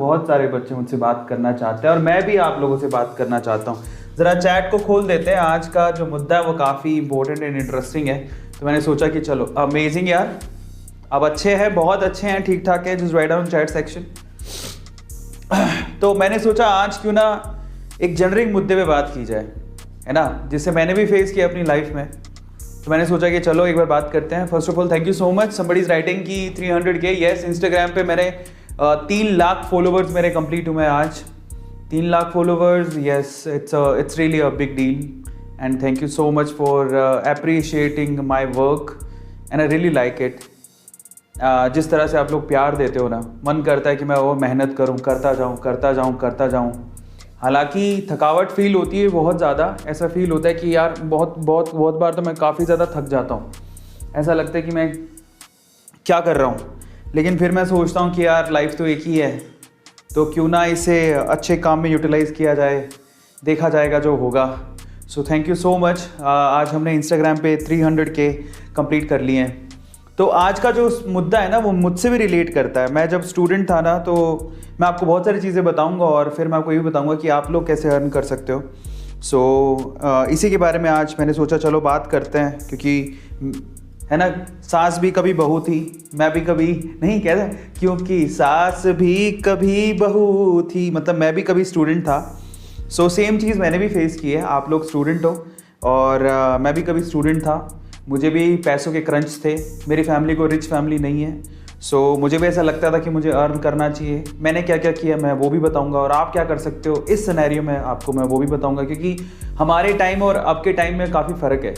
बहुत सारे बच्चे मुझसे बात करना चाहते हैं और मैं भी आप लोगों से बात करना चाहता हूँ। ज़रा चैट को खोल देते हैं। आज का जो मुद्दा है वो काफ़ी इंपॉर्टेंट एंड इंटरेस्टिंग है, तो मैंने सोचा कि चलो अमेजिंग यार, अब अच्छे हैं, बहुत अच्छे हैं, ठीक ठाक है, just write down chat section. तो मैंने सोचा आज क्यों ना एक जनरिक मुद्दे पे बात की जाए, है ना, जिससे मैंने भी फेस किया अपनी लाइफ में। तो मैंने सोचा कि चलो एक बार बात करते हैं। First of all thank you so much, somebody is writing की 300K। यस, इंस्टाग्राम पे मेरे 3 लाख फॉलोवर्स मेरे कंप्लीट हुए आज। 3 lakh followers, yes, it's really a big deal and thank you so much for appreciating my work and I really like it. जिस तरह से आप लोग प्यार देते हो ना, मन करता है कि मैं वो मेहनत करूँ, करता जाऊँ। हालांकि थकावट फील होती है बहुत ज़्यादा, ऐसा फील होता है कि यार बहुत बार तो मैं काफ़ी ज़्यादा थक जाता हूँ। ऐसा लगता है कि मैं क्या कर रहा हूँ, लेकिन फिर मैं सोचता हूँ कि यार लाइफ तो एक ही है, तो क्यों ना इसे अच्छे काम में यूटिलाइज़ किया जाए, देखा जाएगा जो होगा। So thank you so much. आज हमने इंस्टाग्राम पे 300K कंप्लीट कर लिए हैं। तो आज का जो मुद्दा है ना वो मुझसे भी रिलेट करता है। मैं जब स्टूडेंट था ना, तो मैं आपको बहुत सारी चीज़ें बताऊंगा और फिर मैं आपको ये भी बताऊंगा कि आप लोग कैसे अर्न कर सकते हो। सो इसी के बारे में आज मैंने सोचा चलो बात करते हैं, क्योंकि है ना, सास भी कभी बहू थी, मैं भी कभी नहीं कहता, क्योंकि सास भी कभी बहू थी, मतलब मैं भी कभी स्टूडेंट था। सो सेम चीज़ मैंने भी फेस की है। आप लोग स्टूडेंट हो और मैं भी कभी स्टूडेंट था। मुझे भी पैसों के क्रंच थे, मेरी फैमिली को रिच फैमिली नहीं है। सो मुझे भी ऐसा लगता था कि मुझे अर्न करना चाहिए। मैंने क्या क्या किया मैं वो भी बताऊंगा, और आप क्या कर सकते हो इस सिनेरियो में आपको मैं वो भी बताऊंगा, क्योंकि हमारे टाइम और अब के टाइम में काफ़ी फ़र्क है।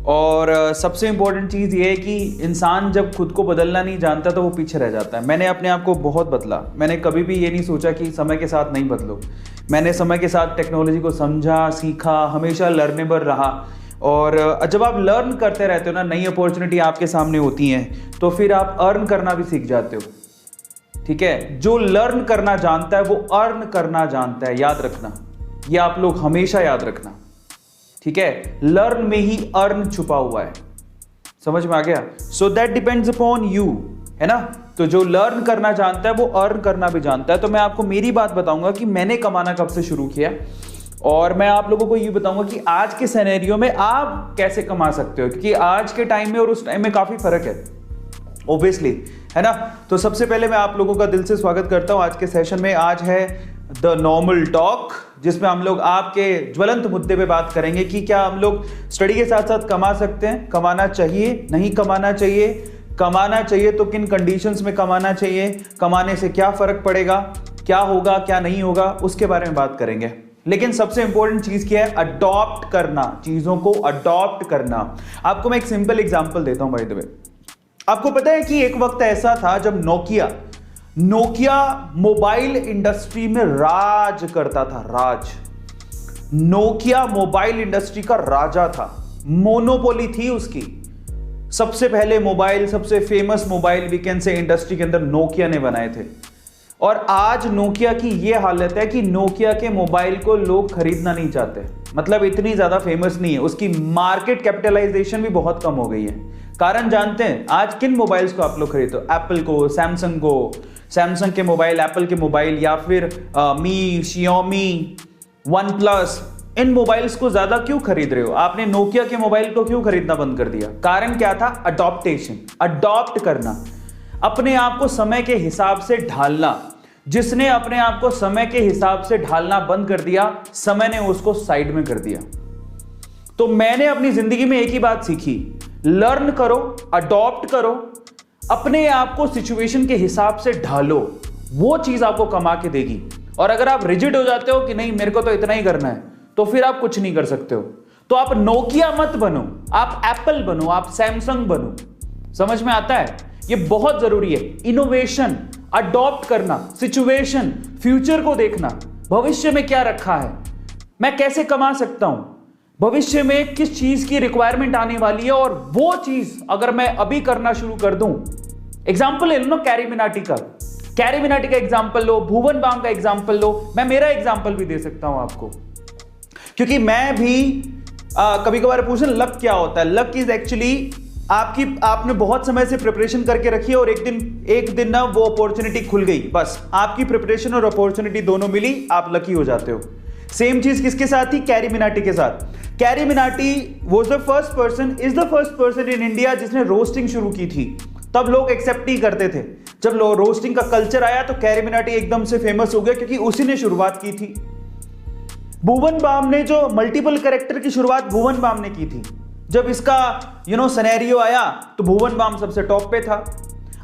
और सबसे इम्पोर्टेंट चीज़ ये है कि इंसान जब खुद को बदलना नहीं जानता तो वो पीछे रह जाता है। मैंने अपने आप को बहुत बदला। मैंने कभी भी ये नहीं सोचा कि समय के साथ नहीं बदलो। मैंने समय के साथ टेक्नोलॉजी को समझा, सीखा, हमेशा लर्नेबल रहा। और जब आप लर्न करते रहते हो ना, नई अपॉर्चुनिटी आपके सामने होती हैं, तो फिर आप अर्न करना भी सीख जाते हो। ठीक है, जो लर्न करना जानता है वो अर्न करना जानता है, याद रखना, ये आप लोग हमेशा याद रखना। ठीक है, लर्न में ही अर्न छुपा हुआ है, समझ में आ गया। So that depends upon you, है ना। तो जो लर्न करना जानता है वो अर्न करना भी जानता है। तो मैं आपको मेरी बात बताऊंगा कि मैंने कमाना कब से शुरू किया, और मैं आप लोगों को ये बताऊंगा कि आज के सिनेरियो में आप कैसे कमा सकते हो, क्योंकि आज के टाइम में और उस टाइम में काफी फर्क है ओब्वियसली, है ना। तो सबसे पहले मैं आप लोगों का दिल से स्वागत करता हूं आज के सेशन में। आज है द नॉर्मल टॉक, जिसमें हम लोग आपके ज्वलंत मुद्दे पे बात करेंगे कि क्या हम लोग स्टडी के साथ साथ कमा सकते हैं, कमाना चाहिए, नहीं कमाना चाहिए, कमाना चाहिए तो किन कंडीशंस में कमाना चाहिए, कमाने से क्या फर्क पड़ेगा, क्या होगा क्या नहीं होगा, उसके बारे में बात करेंगे। लेकिन सबसे इंपॉर्टेंट चीज क्या है, अडॉप्ट करना, चीजों को अडॉप्ट करना। आपको मैं एक सिंपल एग्जांपल देता हूं बाय द वे। आपको पता है कि एक वक्त ऐसा था जब नोकिया मोबाइल इंडस्ट्री में राज करता था। नोकिया मोबाइल इंडस्ट्री का राजा था, मोनोपोली थी उसकी। सबसे पहले मोबाइल, सबसे famous mobile we can say industry के अंदर नोकिया ने बनाए थे। और आज नोकिया की यह हालत है कि नोकिया के मोबाइल को लोग खरीदना नहीं चाहते, मतलब इतनी ज्यादा फेमस नहीं है, उसकी मार्केट कैपिटलाइजेशन भी बहुत कम हो गई है। कारण जानते हैं आज किन मोबाइल्स को आप लोग खरीदते हो? एप्पल को, सैमसंग को, सैमसंग के मोबाइल, एप्पल के मोबाइल, या फिर मी, शियोमी, वन प्लस, इन मोबाइल्स को ज्यादा क्यों खरीद रहे हो? आपने नोकिया के मोबाइल को क्यों खरीदना बंद कर दिया? कारण क्या था? अडॉप्टेशन, अडॉप्ट करना, अपने आप को समय के हिसाब से ढालना। जिसने अपने आप को समय के हिसाब से ढालना बंद कर दिया, समय ने उसको साइड में कर दिया। तो मैंने अपनी जिंदगी में एक ही बात सीखी, लर्न करो, अडॉप्ट करो, अपने आप को सिचुएशन के हिसाब से ढालो, वो चीज आपको कमा के देगी। और अगर आप रिजिड हो जाते हो कि नहीं मेरे को तो इतना ही करना है, तो फिर आप कुछ नहीं कर सकते हो। तो आप नोकिया मत बनो, आप एप्पल बनो, आप सैमसंग बनो। समझ में आता है? ये बहुत जरूरी है। इनोवेशन, अडॉप्ट करना, सिचुएशन, फ्यूचर को देखना, भविष्य में क्या रखा है, मैं कैसे कमा सकता हूं, भविष्य में किस चीज की रिक्वायरमेंट आने वाली है, और वो चीज अगर मैं अभी करना शुरू कर दूं। एग्जाम्पल ले लो ना कैरी मिनाटी का एग्जाम्पल लो, भुवन बाम का एग्जाम्पल लो, मैं मेरा एग्जाम्पल भी दे सकता हूं आपको, क्योंकि मैं भी कभी कभार पूछना लक क्या होता है। लक इज एक्चुअली आपने बहुत समय से प्रिपरेशन करके रखी है और एक दिन ना वो अपॉर्चुनिटी खुल गई, बस आपकी प्रिपरेशन और अपॉर्चुनिटी दोनों मिली, आप लकी हो जाते हो। सेम चीज किसके साथ थी? कैरी मिनाटी के साथ। Carry Minati is the first person in India जिसने रोस्टिंग शुरू की थी। तब लोग एक्सेप्ट नहीं करते थे। जब रोस्टिंग का कल्चर आया तो कैरी मिनाटी एकदम से फेमस हो गया, क्योंकि उसी ने शुरुआत की थी। भुवन बाम ने जो मल्टीपल कैरेक्टर की शुरुआत भुवन बाम ने की थी। जब इसका सिनेरियो आया तो भुवन बाम सबसे टॉप पे था।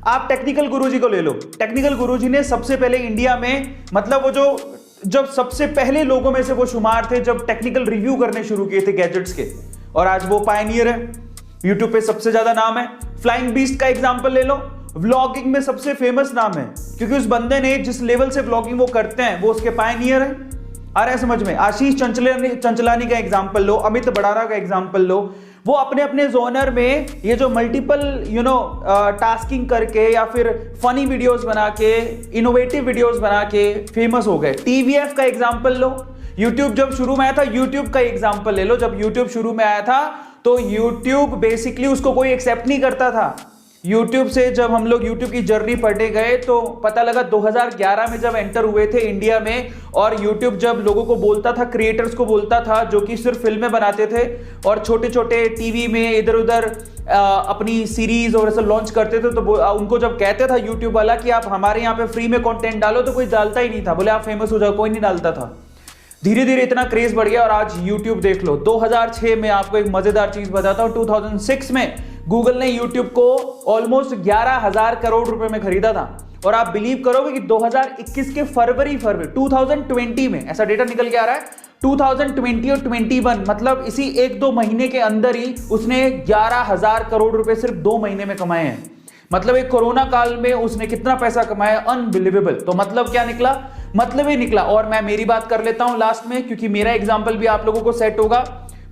आप टेक्निकल गुरुजी को ले लो। टेक्निकल गुरुजी ने सबसे पहले इंडिया में, मतलब वो जब सबसे पहले लोगों में से वो शुमार थे जब टेक्निकल रिव्यू करने शुरू किए थे गैजेट्स के, और आज वो पायनियर है। यूट्यूब पे सबसे ज्यादा नाम है। फ्लाइंग बीस्ट का एग्जांपल ले लो, व्लॉगिंग में सबसे फेमस नाम है, क्योंकि उस बंदे ने जिस लेवल से व्लॉगिंग वो करते हैं वो उसके पायनियर है। आ रहा है समझ में? आशीष चंचलानी का एग्जांपल लो, अमित बड़ारा का एग्जांपल लो, वो अपने अपने जोनर में ये जो मल्टीपल टास्किंग करके या फिर फनी वीडियोस बना के, इनोवेटिव वीडियोस बना के फेमस हो गए। टीवीएफ का एग्जांपल लो, यूट्यूब जब शुरू में आया था, यूट्यूब का एग्जांपल ले लो। जब यूट्यूब शुरू में आया था तो यूट्यूब बेसिकली उसको कोई एक्सेप्ट नहीं करता था। यूट्यूब से जब हम लोग यूट्यूब की जर्नी पढ़ने गए तो पता लगा 2011 में जब एंटर हुए थे इंडिया में, और यूट्यूब जब लोगों को बोलता था, क्रिएटर्स को बोलता था जो कि सिर्फ फिल्में बनाते थे और छोटे छोटे टीवी में इधर उधर अपनी सीरीज और ऐसा लॉन्च करते थे, तो उनको जब कहते था यूट्यूब वाला कि आप हमारे यहाँ पे फ्री में कंटेंट डालो, तो कोई डालता ही नहीं था। बोले आप फेमस हो जाओ, कोई नहीं डालता था। धीरे धीरे इतना क्रेज बढ़ गया और आज यूट्यूब देख लो। 2006 में आपको एक मजेदार चीज बताता हूं, 2006 में गूगल ने यूट्यूब को ऑलमोस्ट 11,000 करोड़ रुपए में खरीदा था। और आप बिलीव करोगे कि 2021 के फरवरी 2020 में ऐसा डेटा निकल के आ रहा है, 2020 और 21 मतलब इसी 1-2 महीने के अंदर ही उसने 11,000 करोड़ रुपए सिर्फ 2 महीने में कमाए हैं। मतलब एक कोरोना काल में उसने कितना पैसा कमाया, अनबिलीवेबल। तो मतलब क्या निकला? मतलब ये निकला। और मैं मेरी बात कर लेता हूं लास्ट में, क्योंकि मेरा एग्जांपल भी आप लोगों को सेट होगा।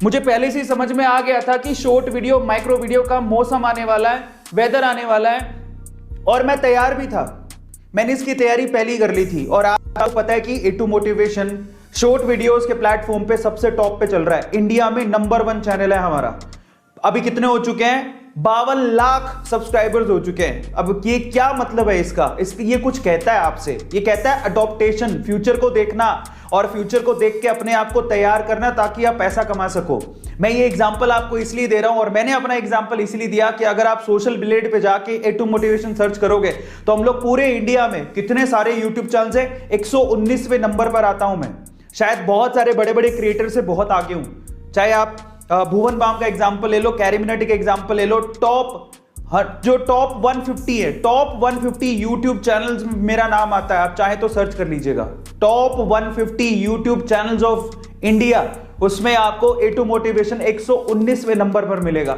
मुझे पहले से ही समझ में आ गया था कि शॉर्ट वीडियो, माइक्रो वीडियो का मौसम आने वाला है, वेदर आने वाला है, और मैं तैयार भी था। मैंने इसकी तैयारी पहले ही कर ली थी। और आपको पता है कि A2 मोटिवेशन शॉर्ट वीडियोस के प्लेटफॉर्म पे सबसे टॉप पे चल रहा है। इंडिया में नंबर 1 चैनल है हमारा। अभी कितने हो चुके हैं? 52 लाख सब्सक्राइबर्स हो चुके हैं। अब ये क्या मतलब है इसका? ये कुछ कहता है आपसे, ये कहता है अडॉप्टेशन, फ्यूचर को देखना और फ्यूचर को देख के अपने आप को तैयार करना ताकि आप पैसा कमा सको। मैं ये एग्जांपल आपको इसलिए दे रहा हूं, और मैंने अपना एग्जांपल इसलिए दिया कि अगर आप सोशल ब्लेड पे जाके A2 मोटिवेशन सर्च करोगे तो हम लोग पूरे इंडिया में कितने सारे यूट्यूब चैनल्स है, 119वें नंबर पर आता हूं मैं। शायद बहुत सारे बड़े बड़े क्रिएटर से बहुत आगे हूं। चाहे आप भुवन बाम का एग्जांपल ले लो, कैरी मिनाटी का एग्जांपल ले लो, जो टॉप 150 है, टॉप 150 यूट्यूब चैनल्स मेरा नाम आता है। आप चाहे तो सर्च कर लीजिएगा, top 150 YouTube channels of India, उसमें आपको A2 मोटिवेशन 119वें नंबर पर मिलेगा।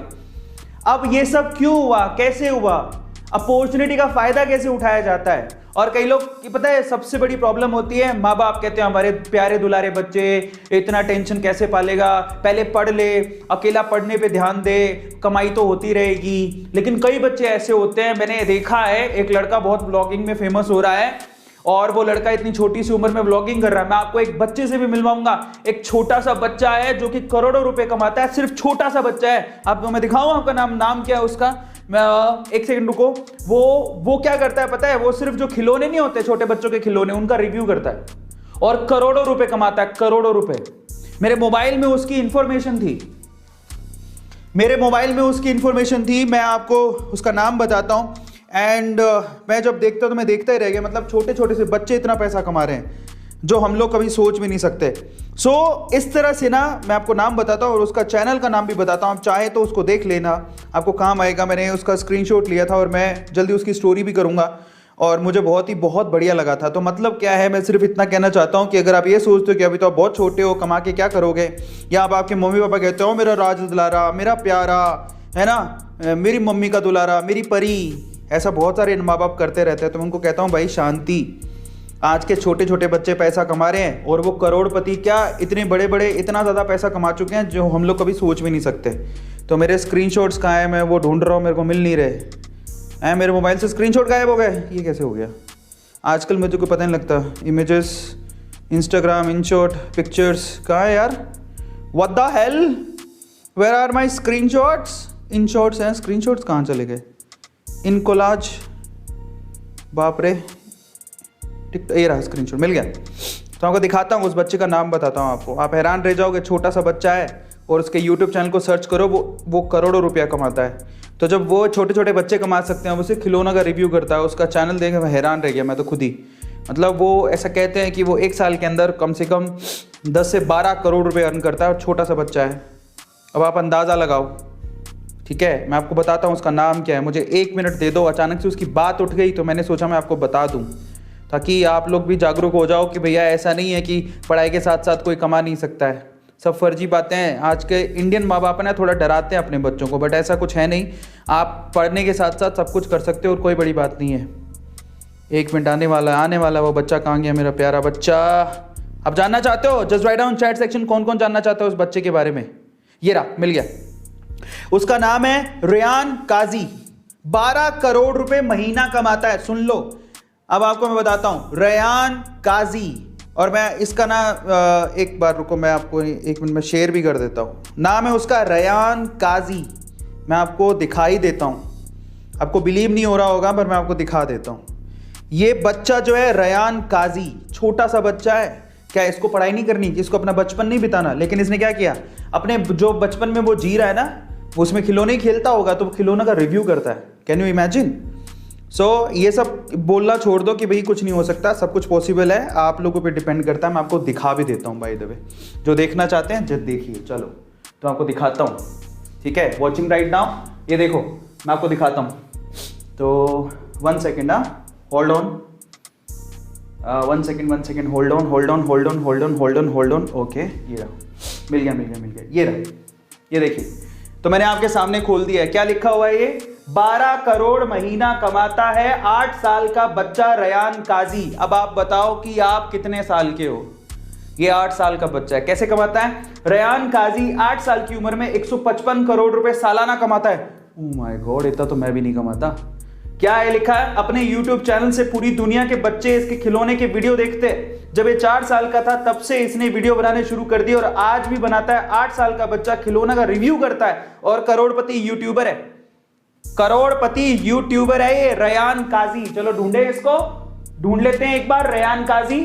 अब ये सब क्यों हुआ, कैसे हुआ, अपॉर्चुनिटी का फायदा कैसे उठाया जाता है? और कई लोग की पता है सबसे बड़ी प्रॉब्लम होती है, माँ बाप कहते हैं हमारे प्यारे दुलारे बच्चे इतना टेंशन कैसे पालेगा, पहले पढ़ ले, अकेला पढ़ने पे ध्यान दे, कमाई तो होती रहेगी। लेकिन कई बच्चे ऐसे होते हैं, मैंने देखा है, एक लड़का बहुत ब्लॉगिंग में फेमस हो रहा है और वो लड़का इतनी छोटी सी उम्र में व्लॉगिंग कर रहा है। मैं आपको एक बच्चे से भी मिलवाऊंगा, एक छोटा सा बच्चा है जो कि करोड़ों रुपए कमाता है, सिर्फ छोटा सा बच्चा है। आपको मैं दिखाऊं, आपका नाम क्या है उसका, मैं एक सेकंड रुको। वो क्या करता है पता है? वो सिर्फ जो खिलौने नहीं होते छोटे बच्चों के खिलौने, उनका रिव्यू करता है और करोड़ों रुपए कमाता है, करोड़ों रुपए। मेरे मोबाइल में उसकी इंफॉर्मेशन थी, मैं आपको उसका नाम बताता हूं। एंड मैं जब देखता हूं तो मैं देखता ही रह गया। मतलब छोटे छोटे से बच्चे इतना पैसा कमा रहे हैं जो हम लोग कभी सोच भी नहीं सकते। सो इस तरह से ना, मैं आपको नाम बताता हूँ और उसका चैनल का नाम भी बताता हूँ, आप चाहे तो उसको देख लेना, आपको काम आएगा। मैंने उसका स्क्रीनशॉट लिया था और मैं जल्दी उसकी स्टोरी भी करूँगा और मुझे बहुत बढ़िया लगा था। तो मतलब क्या है, मैं सिर्फ इतना कहना चाहता हूँ कि अगर आप ये सोचते हो कि अभी तो आप बहुत छोटे हो, कमा के क्या करोगे, या आप आपके मम्मी पापा कहते हो मेरा राज दुलारा, मेरा प्यारा है ना, मेरी मम्मी का दुलारा, मेरी परी, ऐसा बहुत सारे माँ बाप करते रहते हैं। तो मैं उनको कहता हूँ भाई शांति, आज के छोटे छोटे बच्चे पैसा कमा रहे हैं और वो करोड़पति, क्या इतने बड़े बड़े, इतना ज़्यादा पैसा कमा चुके हैं जो हम लोग कभी सोच भी नहीं सकते। तो मेरे स्क्रीनशॉट्स कहाँ हैं, मैं वो ढूंढ रहा हूँ, मेरे को मिल नहीं रहे। मेरे मोबाइल से स्क्रीनशॉट गायब हो गए, ये कैसे हो गया? आजकल मुझे कोई पता नहीं लगता। इमेजेस, इंस्टाग्राम, इनशॉट, पिक्चर्स, कहाँ है यार? What the hell, where are my screenshots? इन शॉट्स हैं, स्क्रीन शॉट्स कहाँ चले गए, इन कोलाज, बाप रे, ठीक, ये रहा स्क्रीन शॉट, मिल गया। तो आपको दिखाता हूँ, उस बच्चे का नाम बताता हूँ आपको, आप हैरान रह जाओगे। छोटा सा बच्चा है और उसके यूट्यूब चैनल को सर्च करो, वो करोड़ों रुपया कमाता है। तो जब वो छोटे छोटे बच्चे कमा सकते हैं, वो सिर्फ खिलौना का रिव्यू करता है, उसका चैनल देख मैं हैरान रह गया, मैं तो खुद ही। मतलब वो ऐसा कहते हैं कि वो 1 साल के अंदर कम से कम 10 से 12 करोड़ रुपए अर्न करता है और छोटा सा बच्चा है। अब आप अंदाज़ा लगाओ, ठीक है। मैं आपको बताता हूँ उसका नाम क्या है, मुझे 1 मिनट दे दो। अचानक से उसकी बात उठ गई तो मैंने सोचा मैं आपको बता दूँ, ताकि आप लोग भी जागरूक हो जाओ कि भैया ऐसा नहीं है कि पढ़ाई के साथ साथ कोई कमा नहीं सकता है। सब फर्जी बातें हैं। आज के इंडियन माँ बाप ना थोड़ा डराते हैं अपने बच्चों को, बट ऐसा कुछ है नहीं। आप पढ़ने के साथ साथ सब कुछ कर सकते हो और कोई बड़ी बात नहीं है। 1 मिनट आने वाला। वो बच्चा कहाँ गया, मेरा प्यारा बच्चा? आप जानना चाहते हो? Just write down chat section कौन कौन जानना चाहते हो उस बच्चे के बारे में। ये रहा, मिल गया। उसका नाम है रेयान काजी, 12 करोड़ रुपए महीना कमाता है। सुन लो, अब आपको मैं बताता हूं, रेयान काजी। और मैं इसका ना एक बार रुको, मैं आपको 1 मिनट में शेयर भी कर देता हूँ। नाम है उसका रेयान काजी। मैं आपको दिखाई देता हूँ, आपको बिलीव नहीं हो रहा होगा पर मैं आपको दिखा देता हूँ। ये बच्चा जो है रेयान काजी, छोटा सा बच्चा है। क्या इसको पढ़ाई नहीं करनी, इसको अपना बचपन नहीं बिताना? लेकिन इसने क्या किया, अपने जो बचपन में वो जी रहा है ना, उसमें खिलौने ही खेलता होगा तो वो खिलौना का रिव्यू करता है। Can you imagine? सो ये सब बोलना छोड़ दो कि भाई कुछ नहीं हो सकता, सब कुछ पॉसिबल है। आप लोगों पे डिपेंड करता है। मैं आपको दिखा भी देता हूँ बाय द वे, जो देखना चाहते हैं जब देखिए। चलो तो आपको दिखाता हूँ, ठीक है। वॉचिंग राइट नाउ, ये देखो मैं आपको दिखाता हूँ। तो 1 second, hold on, 1 second, hold on. Okay, ये रहा, मिल गया। ये रहा, ये देखिए। तो मैंने आपके सामने खोल दिया है। क्या लिखा हुआ है? ये 12 करोड़ महीना कमाता है, 8 साल का बच्चा रेयान काजी। अब आप बताओ कि आप कितने साल के हो? ये 8 साल का बच्चा है। कैसे कमाता है? रेयान काजी 8 साल की उम्र में 155 करोड़ रुपए सालाना कमाता है। ओह माय गॉड, इतना तो मैं भी नहीं कमाता। क्या है लिखा है? अपने YouTube चैनल से पूरी दुनिया के बच्चे इसके खिलौने के वीडियो देखते। जब ये 4 साल का था तब से इसने वीडियो बनाने शुरू कर दिए और आज भी बनाता है। 8 साल का बच्चा खिलौना का रिव्यू करता है और करोड़पति यूट्यूबर है। करोड़पति यूट्यूबर है ये रेयान काजी। चलो ढूंढे इसको, ढूंढ लेते हैं एक बार रेयान काजी,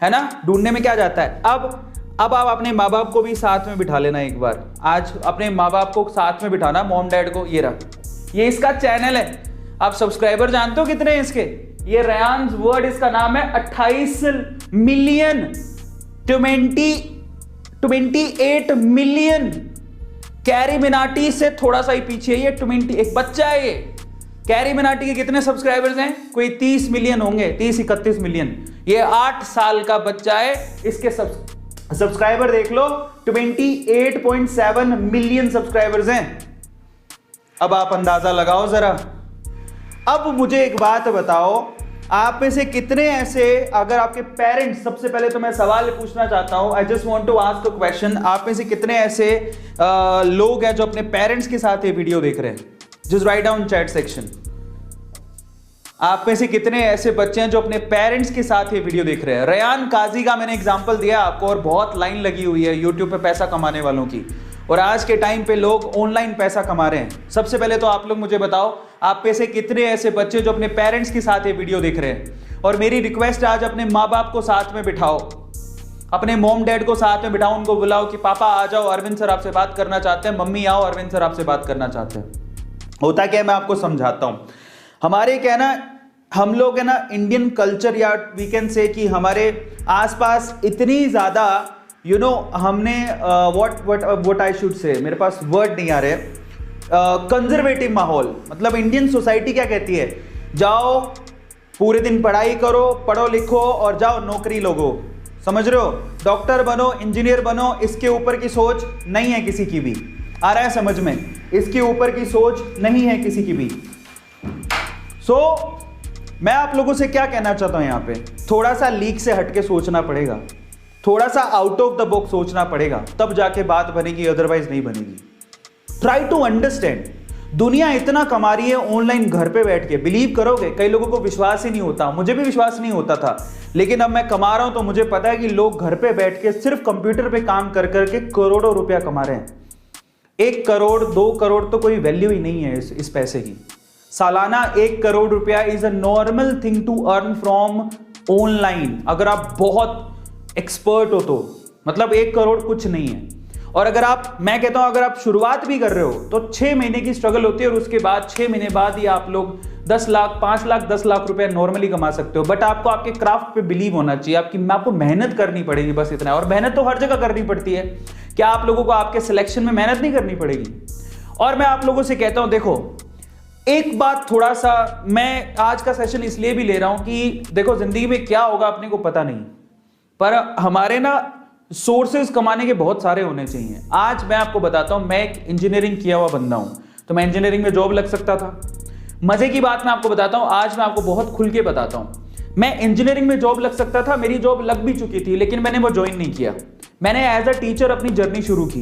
है ना। ढूंढने में क्या जाता है। अब आप अपने माँ बाप को भी साथ में बिठा लेना एक बार। आज अपने माँ बाप को साथ में बिठाना, मॉम डैड को। ये रहा, ये इसका चैनल है। आप सब्सक्राइबर जानते हो कितने हैं इसके? ये रेयान वर्ल्ड इसका नाम है। 28 मिलियन, 28 मिलियन। कैरी मिनाटी से थोड़ा सा ही पीछे ये 20, एक बच्चा है ये। कैरी मिनाटी के कितने सब्सक्राइबर्स हैं? कोई 30 मिलियन होंगे, 30-31 मिलियन। ये 8 साल का बच्चा है। इसके सब्सक्राइबर देख लो, 28.7 मिलियन सब्सक्राइबर्स हैं। अब आप अंदाजा लगाओ जरा। अब मुझे एक बात बताओ, आप में से कितने ऐसे, अगर आपके पेरेंट्स, सबसे पहले तो मैं सवाल पूछना चाहता हूं, I just want to ask a question. आप में से कितने ऐसे लोग हैं जो अपने पेरेंट्स के साथ ये वीडियो देख रहे हैं? Just write down chat section. आप में से कितने ऐसे बच्चे हैं जो अपने पेरेंट्स के साथ ये वीडियो देख रहे हैं? रेयान काजी का मैंने एग्जांपल दिया आपको और बहुत लाइन लगी हुई है यूट्यूब पे पैसा कमाने वालों की। और आज के टाइम पे लोग ऑनलाइन पैसा कमा रहे हैं। सबसे पहले तो आप लोग मुझे बताओ, आप में से कितने ऐसे बच्चे जो अपने पेरेंट्स के साथ ये वीडियो देख रहे हैं? और मेरी रिक्वेस्ट है, आज अपने माँ बाप को साथ में बिठाओ, अपने मॉम डैड को साथ में बिठाओ, उनको बुलाओ कि पापा आ जाओ, अरविंद सर आपसे बात करना चाहते हैं। मम्मी आओ, अरविंद सर आपसे बात करना चाहते हैं। होता क्या है, मैं आपको समझाता हूं। हमारे क्या है ना, हम लोग है ना, इंडियन कल्चर या वी कैन से कि हमारे आसपास इतनी ज्यादा हमने व्हाट आई शुड से, मेरे पास वर्ड नहीं आ रहे, कंजर्वेटिव माहौल। मतलब इंडियन सोसाइटी क्या कहती है, जाओ पूरे दिन पढ़ाई करो, पढ़ो लिखो और जाओ नौकरी लोगो। समझ रहे हो? डॉक्टर बनो, इंजीनियर बनो, इसके ऊपर की सोच नहीं है किसी की भी। आ रहा है समझ में? इसके ऊपर की सोच नहीं है किसी की भी। मैं आप लोगों से क्या कहना चाहता हूं, यहां पे थोड़ा सा लीक से हटके सोचना पड़ेगा, थोड़ा सा आउट ऑफ द बॉक्स सोचना पड़ेगा, तब जाके बात बनेगी, अदरवाइज नहीं बनेगी। Try to understand. दुनिया इतना कमा रही है ऑनलाइन घर पे बैठ के, बिलीव करोगे कई लोगों को विश्वास ही नहीं होता, मुझे भी विश्वास नहीं होता था, लेकिन अब मैं कमा रहा हूं तो मुझे पता है कि लोग घर पे बैठ के सिर्फ कंप्यूटर पे काम कर करके करोड़ों रुपया कमा रहे हैं। 1 करोड़ 2 करोड़ तो कोई वैल्यू ही नहीं है इस पैसे की। सालाना 1 करोड़ रुपया is a normal thing to earn from online. अगर आप बहुत एक्सपर्ट हो तो मतलब 1 करोड़ कुछ नहीं है। और अगर आप, मैं कहता हूं अगर आप शुरुआत भी कर रहे हो तो 6 महीने की स्ट्रगल होती है और उसके बाद 6 महीने बाद ही आप लोग 10 लाख 5 लाख 10 लाख रुपए नॉर्मली कमा सकते हो। बट आपको आपके क्राफ्ट पे बिलीव होना चाहिए, आपको मेहनत करनी पड़ेगी, बस इतना। और मेहनत तो हर जगह करनी पड़ती है। क्या आप लोगों को आपके सिलेक्शन में मेहनत नहीं करनी पड़ेगी? और मैं आप लोगों से कहता हूं, देखो एक बात, थोड़ा सा मैं आज का सेशन इसलिए भी ले रहा हूं कि देखो जिंदगी में क्या होगा अपने को पता नहीं, पर हमारे ना सोर्सेज कमाने के बहुत सारे होने चाहिए। आज मैं आपको बताता हूं, मैं एक इंजीनियरिंग किया हुआ बंदा हूं, तो मैं इंजीनियरिंग में जॉब लग सकता था। मजे की बात मैं आपको बताता हूं, आज मैं आपको बहुत खुल के बताता हूं, मैं इंजीनियरिंग में जॉब लग सकता था, मेरी जॉब लग भी चुकी थी, लेकिन मैंने वो ज्वाइन नहीं किया। मैंने एज अ टीचर अपनी जर्नी शुरू की।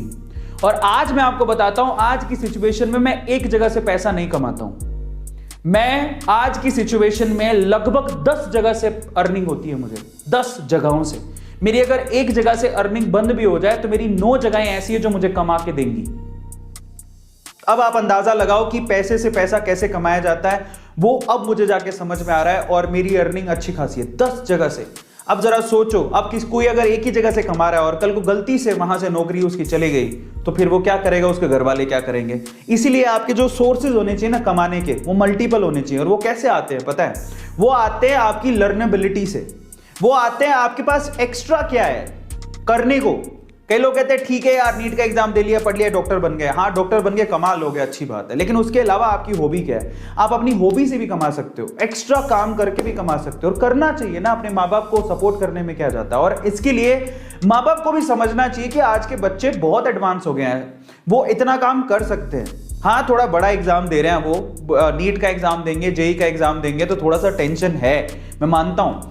और आज मैं आपको बताता हूं, आज की सिचुएशन में मैं एक जगह से पैसा नहीं कमाता हूं। मैं आज की सिचुएशन में लगभग 10 जगह से अर्निंग होती है मुझे, 10 जगहों से। मेरी अगर एक जगह से अर्निंग बंद भी हो जाए तो मेरी 9 जगहें ऐसी है जो मुझे कमा के देंगी। अब आप अंदाजा लगाओ कि पैसे से पैसा कैसे कमाया जाता है, वो अब मुझे जाके समझ में आ रहा है। और मेरी अर्निंग अच्छी खासी है 10 जगह से। अब जरा सोचो, अब कोई अगर एक ही जगह से कमा रहा है और कल को गलती से वहां से नौकरी उसकी चली गई तो फिर वो क्या करेगा, उसके घर वाले क्या करेंगे? इसीलिए आपके जो सोर्सेज होने चाहिए ना कमाने के, वो मल्टीपल होने चाहिए। और वो कैसे आते हैं पता है? वो आते हैं आपकी लर्नेबिलिटी से। वो आते हैं आपके पास एक्स्ट्रा क्या है करने को। कई लोग कहते हैं ठीक है यार, नीट का एग्जाम दे लिया, पढ़ लिया, डॉक्टर बन गए। हाँ, डॉक्टर बन गए, कमाल हो गया, अच्छी बात है, लेकिन उसके अलावा आपकी हॉबी क्या है? आप अपनी हॉबी से भी कमा सकते हो, एक्स्ट्रा काम करके भी कमा सकते हो। और करना चाहिए ना, अपने माँ बाप को सपोर्ट करने में क्या जाता है। और इसके लिए माँ बाप को भी समझना चाहिए कि आज के बच्चे बहुत एडवांस हो गए हैं, वो इतना काम कर सकते हैं। हाँ, थोड़ा बड़ा एग्जाम दे रहे हैं, वो नीट का एग्जाम देंगे, जेई का एग्जाम देंगे, तो थोड़ा सा टेंशन है, मैं मानता हूं,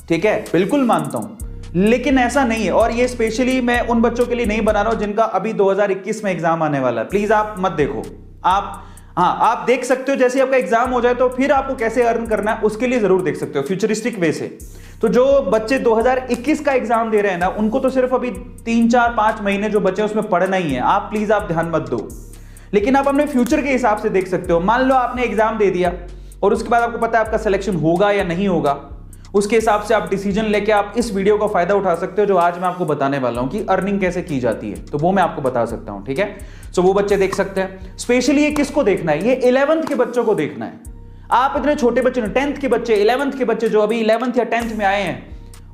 ठीक है, बिल्कुल मानता हूं, लेकिन ऐसा नहीं है। और ये स्पेशली मैं उन बच्चों के लिए नहीं बना रहा हूं जिनका अभी 2021 में एग्जाम आने वाला है। प्लीज आप मत देखो, आप देख सकते हो जैसे आपका एग्जाम हो जाए तो फिर आपको कैसे अर्न करना है उसके लिए जरूर देख सकते हो, फ्यूचरिस्टिक वे से। तो जो बच्चे 2021 का एग्जाम दे रहे हैं ना, उनको तो सिर्फ अभी 3 4 5 महीने जो बचे उसमें पढ़ना ही है। आप प्लीज आप ध्यान मत दो, लेकिन आप अपने फ्यूचर के हिसाब से देख सकते हो। मान लो आपने एग्जाम दे दिया और उसके बाद आपको पता है आपका सिलेक्शन होगा या नहीं होगा, उसके हिसाब से आप डिसीजन लेके आप इस वीडियो का फायदा उठा सकते हो जो आज मैं आपको बताने वाला हूं कि अर्निंग कैसे की जाती है, तो वो मैं आपको बता सकता हूं, ठीक है। सो वो बच्चे देख सकते हैं। स्पेशली ये किसको देखना है? ये 11th के बच्चों को देखना है। आप इतने छोटे बच्चे, 10th के बच्चे, 11th के बच्चे जो अभी 11th या 10th में आए हैं,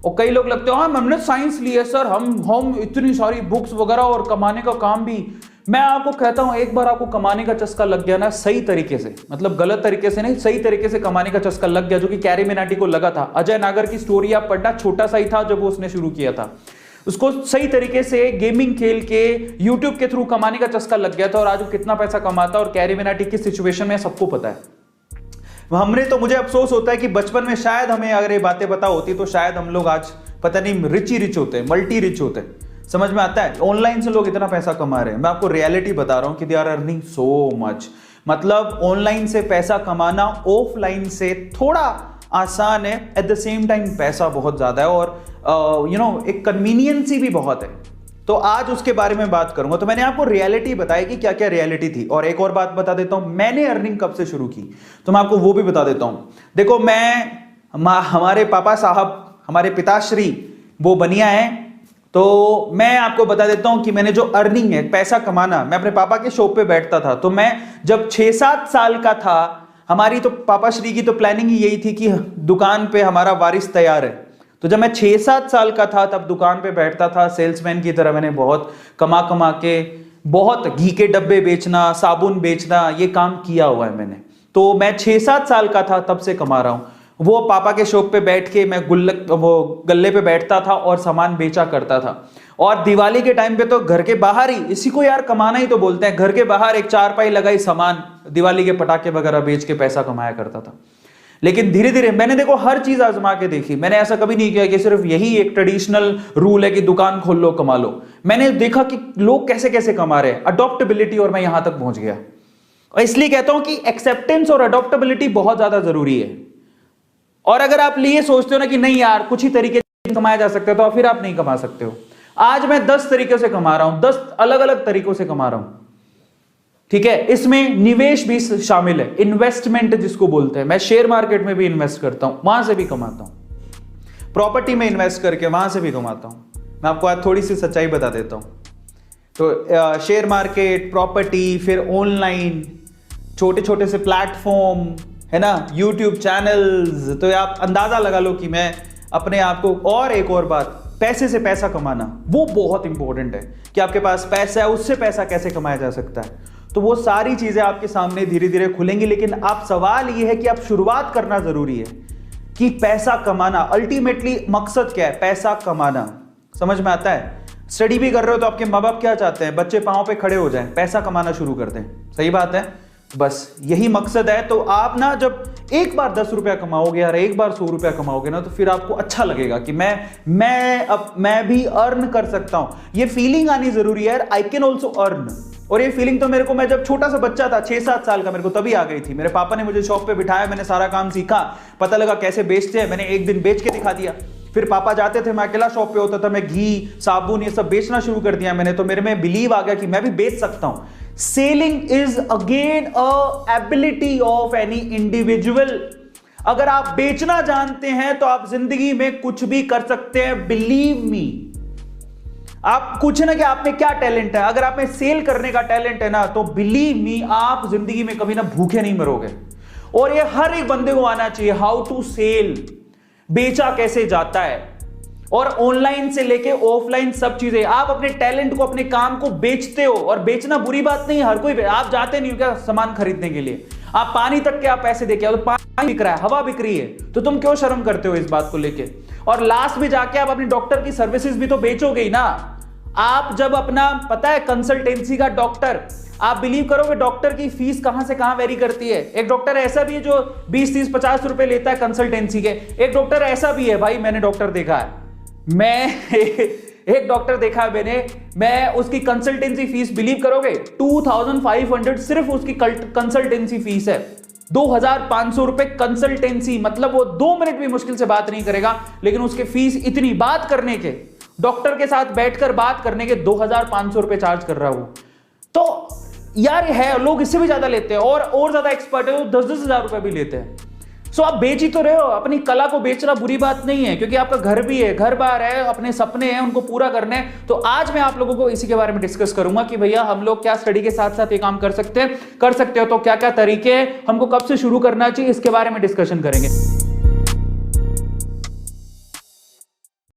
और कई लोग लगते हो हाँ हमने साइंस ली है सर, हम इतनी सारी बुक्स वगैरह और कमाने का काम भी। मैं आपको कहता हूं एक बार आपको कमाने का चस्का लग गया ना, सही तरीके से, मतलब गलत तरीके से नहीं, सही तरीके से कमाने का चस्का लग गया, जो कि कैरी मिनाटी को लगा था। अजय नागर की स्टोरी आप पढ़ना, छोटा सा ही था जब वो उसने शुरू किया था, उसको सही तरीके से गेमिंग खेल के यूट्यूब के थ्रू कमाने का चस्का लग गया था, और आज वो कितना पैसा कमाता है और कैरी मिनाटी की सिचुएशन में सबको पता है। हमने तो, मुझे अफसोस होता है कि बचपन में शायद हमें अगर ये बातें पता होती तो शायद हम लोग आज पता नहीं रिच ही रिच होते, मल्टी रिच होते। समझ में आता है? ऑनलाइन से लोग इतना पैसा कमा रहे हैं। मैं आपको रियलिटी बता रहा हूं कि they are earning so much. मतलब ऑनलाइन से पैसा कमाना ऑफलाइन से थोड़ा आसान है, एट द सेम टाइम पैसा बहुत ज्यादा है, और एक कन्वीनियंसी भी बहुत है। तो आज उसके बारे में बात करूंगा। तो मैंने आपको रियलिटी बताई कि क्या क्या रियलिटी थी। और एक और बात बता देता हूं, मैंने अर्निंग कब से शुरू की, तो मैं आपको वो भी बता देता हूं। देखो, हमारे पापा साहब, हमारे पिताश्री वो बनिया है, तो मैं आपको बता देता हूं कि मैंने जो अर्निंग है, पैसा कमाना, मैं अपने पापा के शॉप पे बैठता था। तो मैं जब 6-7 साल का था, हमारी तो पापा श्री की तो प्लानिंग ही यही थी कि दुकान पे हमारा वारिस तैयार है। तो जब मैं 6-7 साल का था तब दुकान पे बैठता था सेल्समैन की तरह। मैंने बहुत कमा के, बहुत घी के डब्बे बेचना, साबुन बेचना, ये काम किया हुआ है मैंने। तो मैं 6-7 साल का था तब से कमा रहा हूं। वो पापा के शॉप पे बैठ के मैं गल्ले पे बैठता था और सामान बेचा करता था। और दिवाली के टाइम पे तो घर के बाहर ही, इसी को यार कमाना ही तो बोलते हैं, घर के बाहर एक चारपाई लगाई, सामान, दिवाली के पटाखे वगैरह बेच के पैसा कमाया करता था। लेकिन धीरे धीरे मैंने, देखो, हर चीज आजमा के देखी। मैंने ऐसा कभी नहीं किया कि सिर्फ यही एक ट्रेडिशनल रूल है कि दुकान खोल लो कमा लो। मैंने देखा कि लोग कैसे कैसे कमा रहे हैं, अडॉप्टेबिलिटी, और मैं यहां तक पहुंच गया। और इसलिए कहता हूं कि एक्सेप्टेंस और अडॉप्टेबिलिटी बहुत ज्यादा जरूरी है। और अगर आप लिए सोचते हो ना कि नहीं यार कुछ ही तरीके से कमाया जा सकता है, तो फिर आप नहीं कमा सकते हो। आज मैं 10 तरीके से कमा रहा हूं, 10 अलग अलग तरीकों से कमा रहा हूं। ठीक है, इसमें निवेश भी शामिल है, इन्वेस्टमेंट जिसको बोलते हैं। मैं शेयर मार्केट में भी इन्वेस्ट करता हूं, वहां से भी कमाता हूं, प्रॉपर्टी में इन्वेस्ट करके वहां से भी कमाता हूं। मैं आपको आज थोड़ी सी सच्चाई बता देता हूं। तो शेयर मार्केट, प्रॉपर्टी, फिर ऑनलाइन छोटे छोटे से प्लेटफॉर्म है ना, यूट्यूब चैनल्स। तो आप अंदाजा लगा लो कि मैं अपने आप को, और एक और बात, पैसे से पैसा कमाना, वो बहुत इंपॉर्टेंट है कि आपके पास पैसा है, उससे पैसा कैसे कमाया जा सकता है। तो वो सारी चीजें आपके सामने धीरे धीरे खुलेंगी, लेकिन आप, सवाल ये है कि आप शुरुआत करना जरूरी है कि पैसा कमाना, अल्टीमेटली मकसद क्या है, पैसा कमाना। समझ में आता है? स्टडी भी कर रहे हो तो आपके माँ बाप क्या चाहते हैं, बच्चे पांव पे खड़े हो जाएं, पैसा कमाना शुरू कर दें। सही बात है, बस यही मकसद है। तो आप ना जब एक बार 10 रुपया कमाओगे यार, एक बार 100 रुपया कमाओगे ना, तो फिर आपको अच्छा लगेगा कि मैं भी अर्न कर सकता हूं। ये फीलिंग आनी जरूरी है यार, आई कैन ऑल्सो अर्न। और ये फीलिंग तो मेरे को, मैं जब छोटा सा बच्चा था 6-7 साल का, मेरे को तभी आ गई थी। मेरे पापा ने मुझे शॉप पे बिठाया, मैंने सारा काम सीखा, पता लगा कैसे बेचते हैं, मैंने एक दिन बेच के दिखा दिया। फिर पापा जाते थे, मैं अकेला शॉप पे होता था, मैं घी, साबुन, ये सब बेचना शुरू कर दिया मैंने। तो मेरे में बिलीव आ गया कि मैं भी बेच सकता हूं। Selling is again a ability of any individual. अगर आप बेचना जानते हैं तो आप जिंदगी में कुछ भी कर सकते हैं, बिलीव मी। आप कुछ ना कि आप में क्या टैलेंट है, अगर आप में सेल करने का टैलेंट है ना, तो बिलीव मी आप जिंदगी में कभी ना भूखे नहीं मरोगे। और ये हर एक बंदे को आना चाहिए, हाउ टू सेल, बेचा कैसे जाता है। और ऑनलाइन से लेके ऑफलाइन सब चीजें, आप अपने टैलेंट को, अपने काम को बेचते हो। और बेचना बुरी बात नहीं है, हर कोई, आप जाते नहीं हो क्या सामान खरीदने के लिए, आप पानी तक के आप पैसे देके आओ, तो पानी बिक रहा है, हवा बिक रही है, तो तुम क्यों शर्म करते हो इस बात को लेके। और लास्ट में जाके आप अपनी डॉक्टर की सर्विसेज भी तो बेचोगे ही ना। आप जब अपना, पता है कंसल्टेंसी का डॉक्टर, आप बिलीव करोगे डॉक्टर की फीस कहां से कहां वेरी करती है। एक डॉक्टर ऐसा भी है जो 20-30-50 रुपए लेता है कंसल्टेंसी के। एक डॉक्टर ऐसा भी है भाई, मैंने डॉक्टर देखा है, एक डॉक्टर देखा है मैं उसकी कंसल्टेंसी फीस बिलीव करोगे 2500 सिर्फ उसकी कंसल्टेंसी फीस है। 2500 रुपए कंसल्टेंसी, मतलब वो 2 मिनट भी मुश्किल से बात नहीं करेगा, लेकिन उसके फीस इतनी, बात करने के, डॉक्टर के साथ बैठकर बात करने के 2500 रुपए चार्ज कर रहा है वो। तो यार है, लोग इससे भी ज्यादा लेते हैं, और ज्यादा एक्सपर्ट है वो 10-10 हजार रुपए भी लेते हैं। सो आप बेच ही तो रहे हो, अपनी कला को बेचना बुरी बात नहीं है, क्योंकि आपका घर भी है, घर बार है, अपने सपने हैं, उनको पूरा करने हैं। तो आज मैं आप लोगों को इसी के बारे में डिस्कस करूंगा कि भैया हम लोग क्या स्टडी के साथ साथ ये काम कर सकते हो, तो क्या क्या तरीके हैं, हमको कब से शुरू करना चाहिए, इसके बारे में डिस्कशन करेंगे।